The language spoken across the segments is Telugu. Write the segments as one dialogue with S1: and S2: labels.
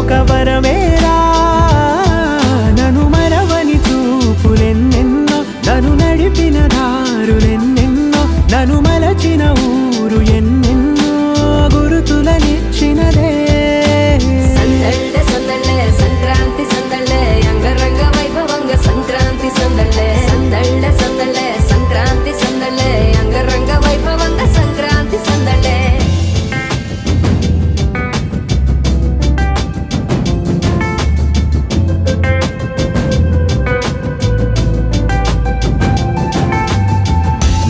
S1: ఒక వరమేరా. నన్ను మరవని చూపులెన్నెన్నో, నన్ను నడిపిన దారులెన్నెన్నో, నన్ను మలచిన ఊరు ఎన్నెన్నో గురుతులనిచ్చినదే.
S2: సందళ్ళే సందళ్ళే సంక్రాంతి సందళ్ళే అంగరంగ వైభవంగ సంక్రాంతి సందళ్ళే. సందళ్ళే సందళ్ళే సంక్రాంతి సందళ్ళే అంగరంగ వైభవంగ సంక్రాంతి సందళ్ళే.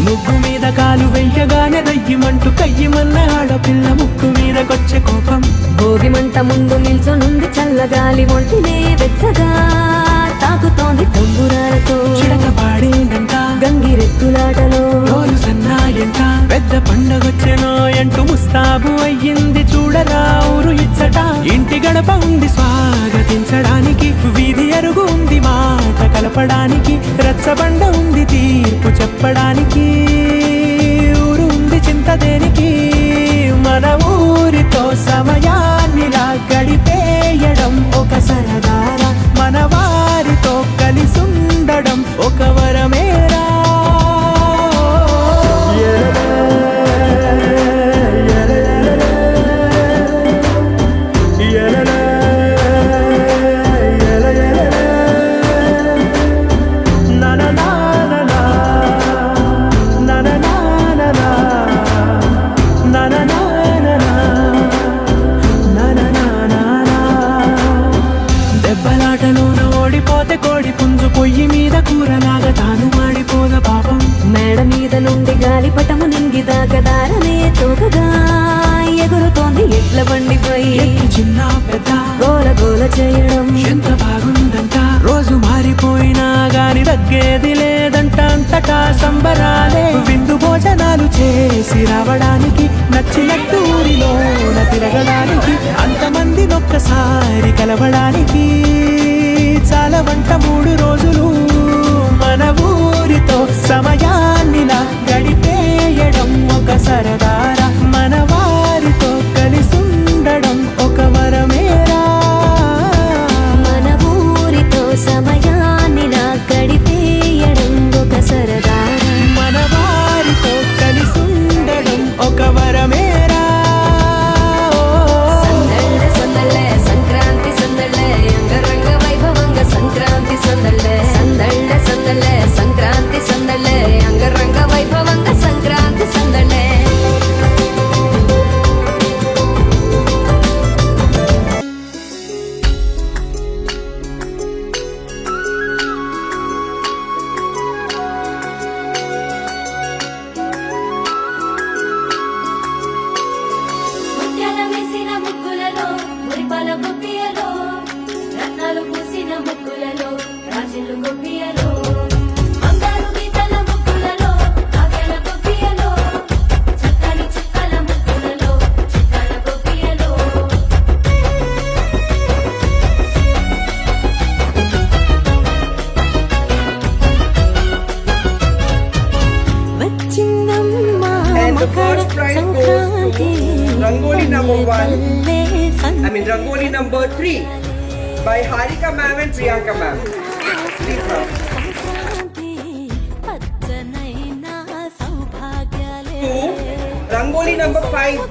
S1: ముగ్గు మీద కాలు వెయ్యగానే దయ్యమంటూ కయ్యమన్న ఆడపిల్ల ముక్కు మీదకొచ్చే కోపం.
S2: భోగి మంట ముందు నిల్చొనుంది చల్లగాలి ఒంటినే వెచ్చగా తాకుతోంది తంబురాలతో.
S1: చిడక పాడేందంట
S2: గంగిరెద్దులాటలో
S1: రోజు సన్నాయంట, పెద్ద పండగొచ్చెనో అంటూ ముస్తాబు అయ్యింది చూడరా ఊరు ఇచ్చట. ఇంటి గడప ఉంది స్వాగతించడానికి, వీధి అరుగు ఉంది మాట కలపడానికి, రచ్చబండ ఉంది తీర్పు చెప్పడానికి, ఊరు ఉంది చింత దేనికి. మన ఊరితో సమయాన్నిలా గడిపేయడం ఒక సరదారా, మన వారితో కలిసుండడం ఒక వరమేరా. దెబ్బలాటలోన ఓడిపోతే కోడి పుంజు పొయ్యి మీద కూరలాగా తాను మాడిపోద పాపం.
S2: మేడ మీద నుండి గాలిపటము నింగి దాకదారనే తోకగా ఎగురుతోంది ఎట్ల బండిపై.
S1: ఎత్తు చిన్న పెద్ద
S2: గోల గోల చేయడం
S1: ఎంత బాగుందంట. రోజు మారిపోయినా గాని తగ్గేది లేదంట, అంతటా సంబరాలే. విందు భోజనాలు చేసి రావడానికి, నచ్చినట్టు ఊరిలోన తిరగడానికి, అంతమంది ఒక్కసారి కలవడానికి చాలా వంట 3 రోజులు మన ఊరితో సమయాన్నిలా గడిపేయడం ఒక సరదారా, మన వారితో కలిసుండడం ఒక వరమేరా.
S2: మన ఊరితో సమయాన్నిలా గడిపేయడం ఒక సరదారా,
S1: మన వారితో కలిసుండడం ఒక వరమేరా.
S2: సందళ్ళే సందళ్ళే సంక్రాంతి సందళ్ళే అంగరంగ వైభవంగ సంక్రాంతి సందళ్ళే. సందళ్ళే సందళ్ళే సంక్రాంతి సందళ్ళే అంగరంగ వైభవంగ సంక్రాంతి సందళ్ళే.
S3: ముత్యాల వేసిన ముగ్గులలో మురిపాల గొప్పియలో రత్నాలు పూసిన ముగ్గులలో రాజులు గొప్పియలో బంగారు గీతల ముగ్గులలో కావ్యాల గొప్పియలో చక్కని చుక్కల ముగ్గులలో చిత్తాల గొప్పియలో.
S2: వచ్చిందమ్మా
S4: And the
S2: Makar
S4: first prize goes
S2: Sankranti
S4: to Rangoli number 1,
S2: వల్లే
S4: Rangoli number 3 by Harika ma'am and Priyanka ma'am. Please ma'am.
S2: Sankranti పచ్చనైన సౌభాగ్యాలే.
S4: 2, Rangoli number 5